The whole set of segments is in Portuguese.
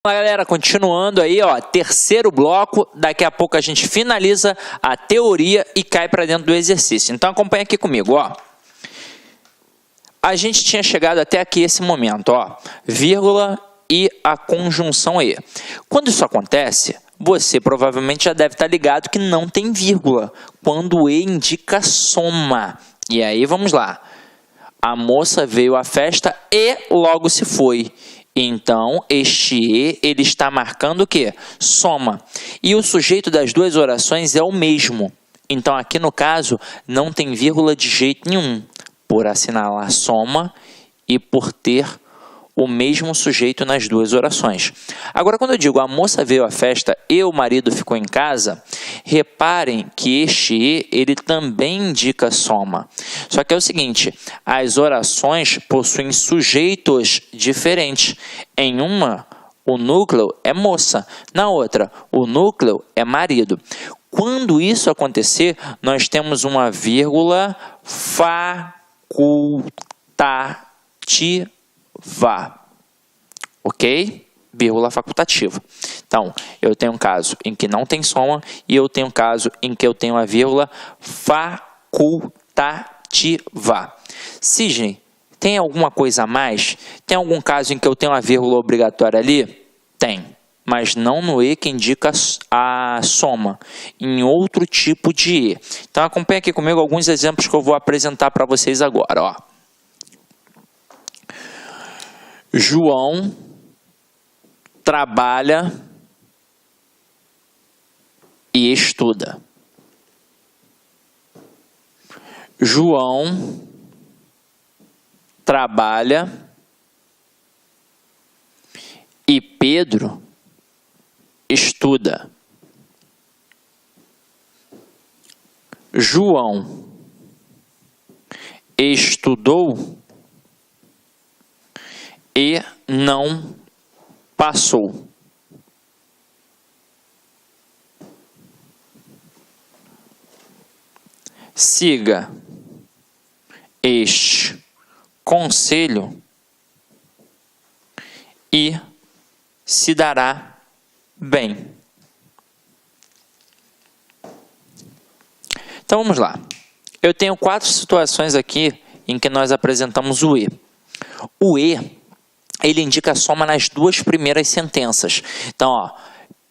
Fala, galera, continuando aí, ó, terceiro bloco, daqui a pouco a gente finaliza a teoria e cai para dentro do exercício. Então acompanha aqui comigo, ó. A gente tinha chegado até aqui esse momento, ó, vírgula e a conjunção E. Quando isso acontece, você provavelmente já deve estar ligado que não tem vírgula, quando o E indica soma. E aí, vamos lá. A moça veio à festa e logo se foi. Então, este E, ele está marcando o quê? Soma. E o sujeito das duas orações é o mesmo. Então, aqui no caso, não tem vírgula de jeito nenhum, por assinalar soma e por ter o mesmo sujeito nas duas orações. Agora, quando eu digo a moça veio à festa e o marido ficou em casa, reparem que este E, ele também indica soma. Só que é o seguinte, as orações possuem sujeitos diferentes. Em uma, o núcleo é moça. Na outra, o núcleo é marido. Quando isso acontecer, nós temos uma vírgula facultativa. Ok? Vírgula facultativa. Então, eu tenho um caso em que não tem soma e eu tenho um caso em que eu tenho a vírgula facultativa. Sidney, tem alguma coisa a mais? Tem algum caso em que eu tenho a vírgula obrigatória ali? Tem, mas não no E que indica a soma, em outro tipo de E. Então, acompanhe aqui comigo alguns exemplos que eu vou apresentar para vocês agora, ó. João trabalha e estuda. João trabalha e Pedro estuda. João estudou e não passou. Siga este conselho e se dará bem. Então vamos lá. Eu tenho 4 situações aqui em que nós apresentamos o E. O E, ele indica a soma nas 2 primeiras sentenças. Então, ó,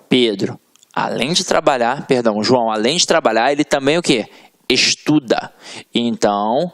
Pedro, além de trabalhar, perdão, João, além de trabalhar, ele também o quê? Estuda. Então,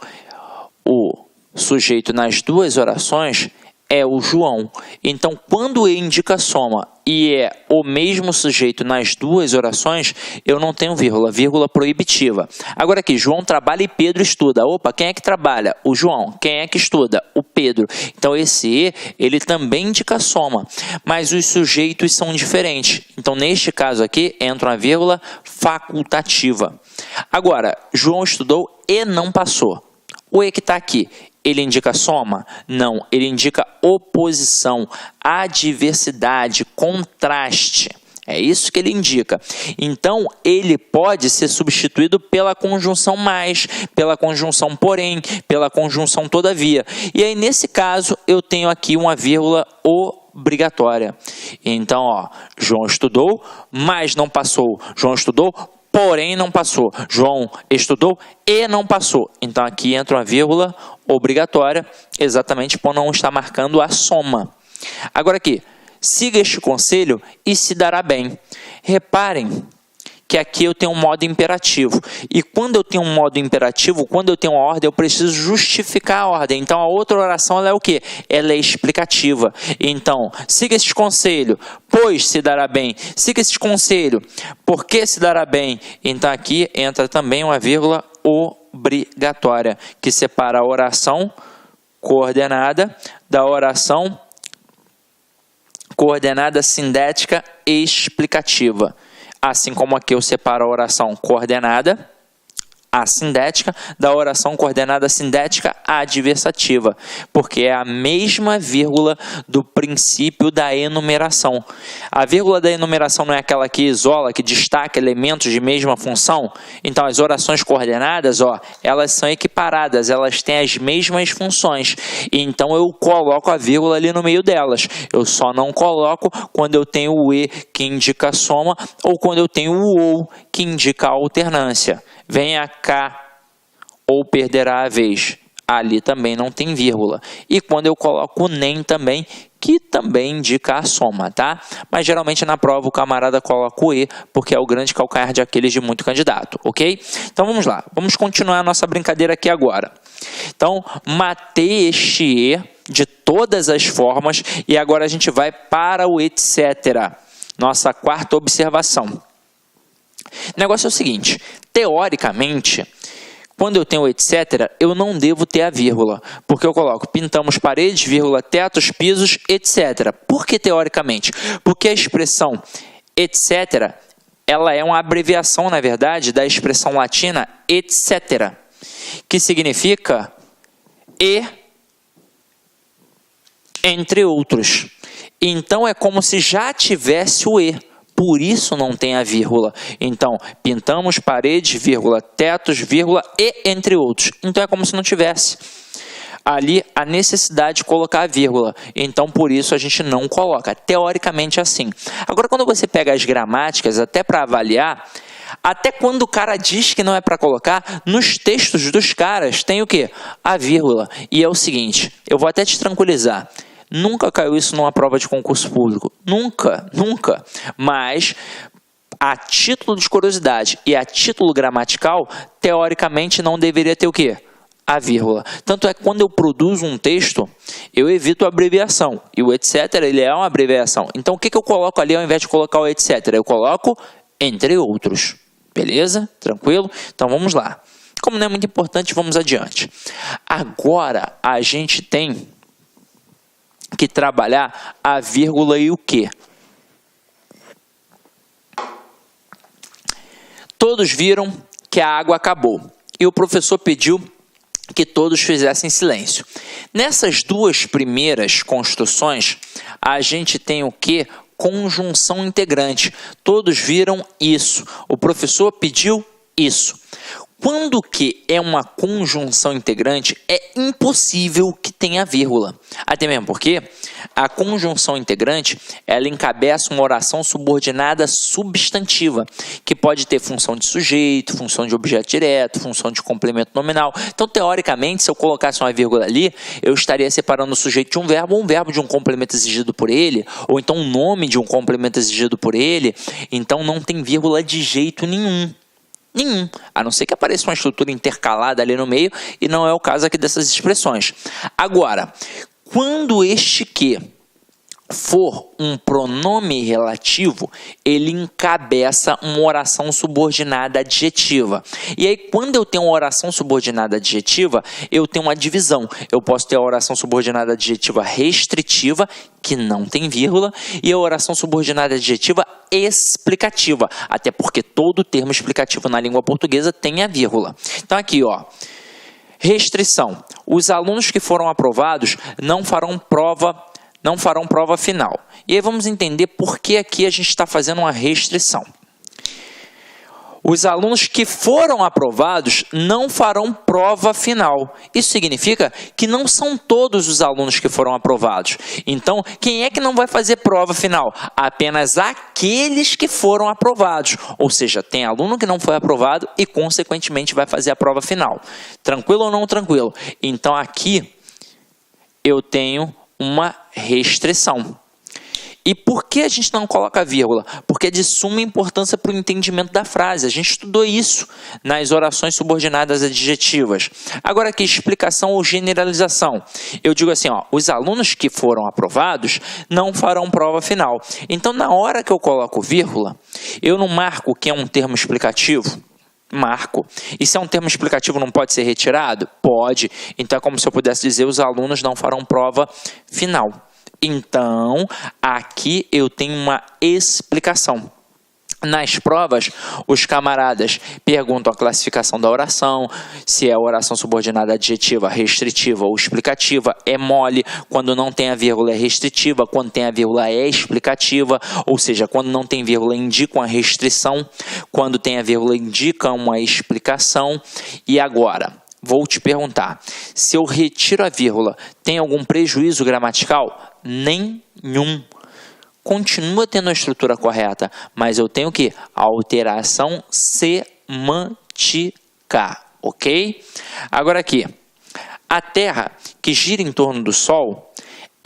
o sujeito nas 2 orações é o João. Então, quando E indica soma e é o mesmo sujeito nas 2 orações, eu não tenho vírgula, vírgula proibitiva. Agora aqui, João trabalha e Pedro estuda. Opa, quem é que trabalha? O João. Quem é que estuda? O Pedro. Então, esse E, ele também indica soma, mas os sujeitos são diferentes. Então, neste caso aqui, entra uma vírgula facultativa. Agora, João estudou e não passou. O E que está aqui, ele indica soma? Não, ele indica oposição, adversidade, contraste. É isso que ele indica. Então, ele pode ser substituído pela conjunção mais, pela conjunção porém, pela conjunção todavia. E aí, nesse caso, eu tenho aqui uma vírgula obrigatória. Então, ó, João estudou, mas não passou. João estudou, porém não passou. João estudou e não passou. Então, aqui entra uma vírgula obrigatória, exatamente por não estar marcando a soma. Agora aqui, siga este conselho e se dará bem. Reparem que aqui eu tenho um modo imperativo. E quando eu tenho um modo imperativo, quando eu tenho uma ordem, eu preciso justificar a ordem. Então, a outra oração ela é o quê? Ela é explicativa. Então, siga este conselho, pois se dará bem. Siga este conselho, porque se dará bem. Então, aqui entra também uma vírgula obrigatória, que separa a oração coordenada da oração coordenada sindética e explicativa. Assim como aqui eu separo a oração coordenada, assindética, da oração coordenada sintética adversativa, porque é a mesma vírgula do princípio da enumeração. A vírgula da enumeração não é aquela que isola, que destaca elementos de mesma função? Então, as orações coordenadas, elas são equiparadas, elas têm as mesmas funções. Então, eu coloco a vírgula ali no meio delas. Eu só não coloco quando eu tenho o e que indica a soma ou quando eu tenho o ou que indica a alternância. Venha cá ou perderá a vez. Ali também não tem vírgula. E quando eu coloco o nem também, que também indica a soma, tá? Mas geralmente na prova o camarada coloca o e, porque é o grande calcanhar de Aquiles de muito candidato, ok? Então vamos lá, vamos continuar a nossa brincadeira aqui agora. Então, matei este e de todas as formas e agora a gente vai para o etc. Nossa quarta observação. O negócio é o seguinte, teoricamente, quando eu tenho etc, eu não devo ter a vírgula, porque eu coloco pintamos paredes, vírgula, tetos, pisos, etc. Por que teoricamente? Porque a expressão etc, ela é uma abreviação, na verdade, da expressão latina etc, que significa e entre outros. Então, é como se já tivesse o e. Por isso não tem a vírgula. Então, pintamos paredes, vírgula, tetos, vírgula, e entre outros. Então, é como se não tivesse ali a necessidade de colocar a vírgula. Então, por isso a gente não coloca. Teoricamente, assim. Agora, quando você pega as gramáticas, até para avaliar, até quando o cara diz que não é para colocar, nos textos dos caras tem o quê? A vírgula. E é o seguinte, eu vou até te tranquilizar. Nunca caiu isso numa prova de concurso público. Nunca, nunca. Mas, a título de curiosidade e a título gramatical, teoricamente não deveria ter o quê? A vírgula. Tanto é que quando eu produzo um texto, eu evito a abreviação. E o etc, ele é uma abreviação. Então, o que eu coloco ali ao invés de colocar o etc? Eu coloco entre outros. Beleza? Tranquilo? Então, vamos lá. Como não é muito importante, vamos adiante. Agora, a gente tem que trabalhar a vírgula e o quê? Todos viram que a água acabou e o professor pediu que todos fizessem silêncio. Nessas duas primeiras construções, a gente tem o quê? Conjunção integrante. Todos viram isso. O professor pediu isso. Quando que é uma conjunção integrante, é impossível que tenha vírgula. Até mesmo porque a conjunção integrante, ela encabeça uma oração subordinada substantiva, que pode ter função de sujeito, função de objeto direto, função de complemento nominal. Então, teoricamente, se eu colocasse uma vírgula ali, eu estaria separando o sujeito de um verbo de um complemento exigido por ele, ou então um nome de um complemento exigido por ele. Então, não tem vírgula de jeito nenhum. Nenhum, a não ser que apareça uma estrutura intercalada ali no meio, e não é o caso aqui dessas expressões. Agora, quando este que for um pronome relativo, ele encabeça uma oração subordinada adjetiva. E aí, quando eu tenho uma oração subordinada adjetiva, eu tenho uma divisão. Eu posso ter a oração subordinada adjetiva restritiva, que não tem vírgula, e a oração subordinada adjetiva explicativa, até porque todo termo explicativo na língua portuguesa tem a vírgula. Então, aqui, restrição. Os alunos que foram aprovados não farão prova final. E aí vamos entender por que aqui a gente está fazendo uma restrição. Os alunos que foram aprovados não farão prova final. Isso significa que não são todos os alunos que foram aprovados. Então, quem é que não vai fazer prova final? Apenas aqueles que foram aprovados. Ou seja, tem aluno que não foi aprovado e, consequentemente, vai fazer a prova final. Tranquilo ou não tranquilo? Então, aqui eu tenho uma restrição. E por que a gente não coloca vírgula? Porque é de suma importância para o entendimento da frase. A gente estudou isso nas orações subordinadas adjetivas. Agora aqui, explicação ou generalização. Eu digo assim, os alunos que foram aprovados não farão prova final. Então, na hora que eu coloco vírgula, eu não marco o que é um termo explicativo? Marco. E se é um termo explicativo, não pode ser retirado? Pode. Então, é como se eu pudesse dizer, os alunos não farão prova final. Então, aqui eu tenho uma explicação. Nas provas, os camaradas perguntam a classificação da oração, se é oração subordinada adjetiva, restritiva ou explicativa, é mole, quando não tem a vírgula é restritiva, quando tem a vírgula é explicativa, ou seja, quando não tem vírgula indica uma restrição, quando tem a vírgula indica uma explicação. E agora, vou te perguntar, se eu retiro a vírgula, tem algum prejuízo gramatical? Nenhum. Continua tendo a estrutura correta, mas eu tenho que alteração semântica, ok? Agora aqui, a Terra que gira em torno do Sol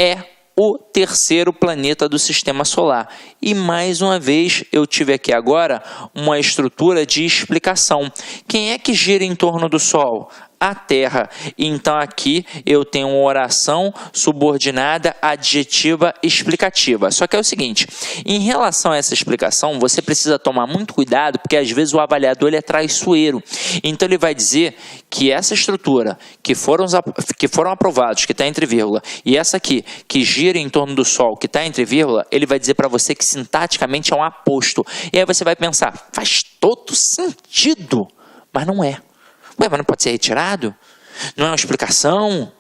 é o terceiro planeta do Sistema Solar. E mais uma vez eu tive aqui agora uma estrutura de explicação. Quem é que gira em torno do Sol? A Terra. Então aqui eu tenho uma oração subordinada adjetiva explicativa. Só que é o seguinte, em relação a essa explicação, você precisa tomar muito cuidado, porque às vezes o avaliador ele é traiçoeiro. Então ele vai dizer que essa estrutura que foram aprovados, que está entre vírgula, e essa aqui, que gira em torno do Sol, que está entre vírgula, ele vai dizer para você que sintaticamente é um aposto. E aí você vai pensar, faz todo sentido, mas não é. Ué, mas não pode ser retirado? Não é uma explicação?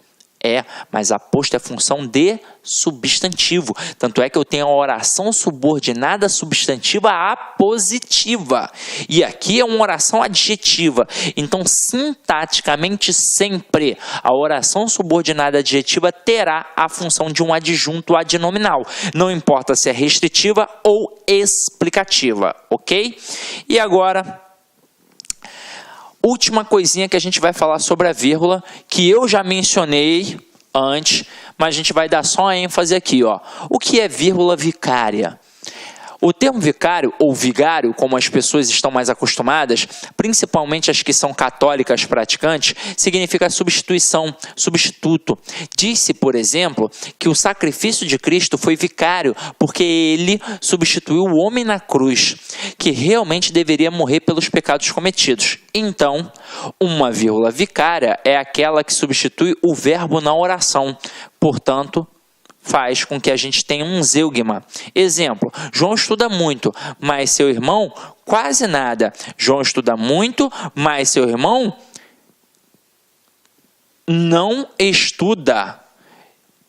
É, mas aposto é função de substantivo. Tanto é que eu tenho a oração subordinada substantiva apositiva. E aqui é uma oração adjetiva. Então, sintaticamente, sempre a oração subordinada adjetiva terá a função de um adjunto adnominal. Não importa se é restritiva ou explicativa, ok? E agora, última coisinha que a gente vai falar sobre a vírgula, que eu já mencionei antes, mas a gente vai dar só a ênfase aqui, ó. O que é vírgula vicária? O termo vicário, ou vigário, como as pessoas estão mais acostumadas, principalmente as que são católicas praticantes, significa substituição, substituto. Diz-se, por exemplo, que o sacrifício de Cristo foi vicário, porque ele substituiu o homem na cruz, que realmente deveria morrer pelos pecados cometidos. Então, uma vírgula vicária é aquela que substitui o verbo na oração. Portanto, faz com que a gente tenha um zeugma. Exemplo, João estuda muito, mas seu irmão quase nada. João estuda muito, mas seu irmão não estuda.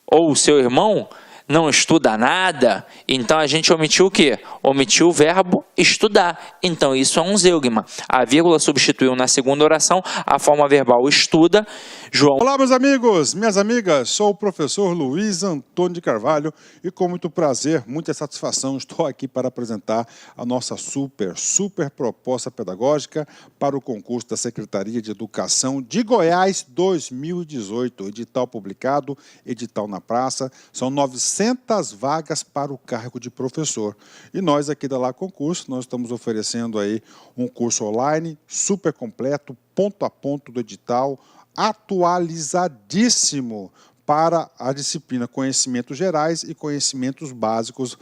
Ou seu irmão não estuda nada. Então a gente omitiu o quê? Omitiu o verbo estudar. Então isso é um zeugma. A vírgula substituiu na segunda oração a forma verbal estuda. João. Olá, meus amigos, minhas amigas. Sou o professor Luiz Antônio de Carvalho e com muito prazer, muita satisfação, estou aqui para apresentar a nossa super proposta pedagógica para o concurso da Secretaria de Educação de Goiás 2018. Edital publicado, edital na praça. São 900 vagas para o cargo de professor. E nós aqui da Lá Concurso, nós estamos oferecendo aí um curso online super completo, ponto a ponto do edital, atualizadíssimo para a disciplina Conhecimentos Gerais e Conhecimentos Básicos,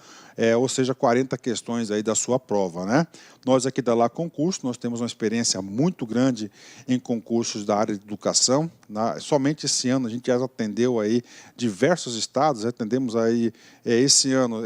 ou seja, 40 questões aí da sua prova, né? Nós aqui da Lá Concurso, nós temos uma experiência muito grande em concursos da área de educação. Somente esse ano a gente já atendeu aí diversos estados, atendemos aí esse ano...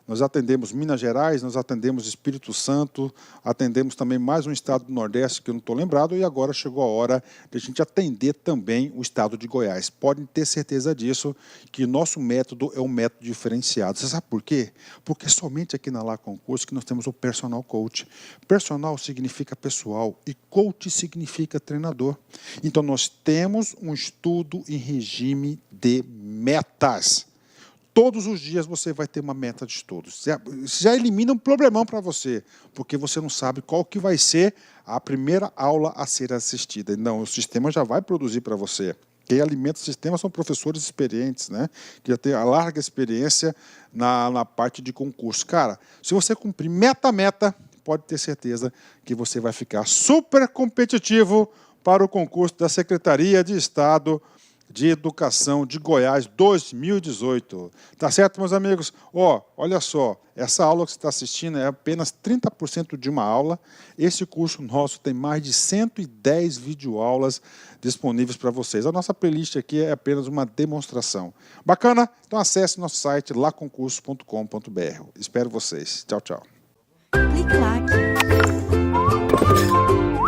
Nós atendemos Minas Gerais, nós atendemos Espírito Santo, atendemos também mais um estado do Nordeste, que eu não estou lembrado, e agora chegou a hora de a gente atender também o estado de Goiás. Podem ter certeza disso, que nosso método é um método diferenciado. Você sabe por quê? Porque somente aqui na Lá Concurso que nós temos o personal coach. Personal significa pessoal e coach significa treinador. Então nós temos um estudo em regime de metas. Todos os dias você vai ter uma meta de estudos. Já elimina um problemão para você, porque você não sabe qual que vai ser a primeira aula a ser assistida. Não, o sistema já vai produzir para você. Quem alimenta o sistema são professores experientes, né? Que já têm a larga experiência na parte de concurso. Cara, se você cumprir meta, pode ter certeza que você vai ficar super competitivo para o concurso da Secretaria de Estado de Educação de Goiás 2018. Tá certo, meus amigos? Olha só, essa aula que você está assistindo é apenas 30% de uma aula. Esse curso nosso tem mais de 110 videoaulas disponíveis para vocês. A nossa playlist aqui é apenas uma demonstração. Bacana? Então acesse nosso site laconcurso.com.br. Espero vocês. Tchau, tchau. Clique-claque.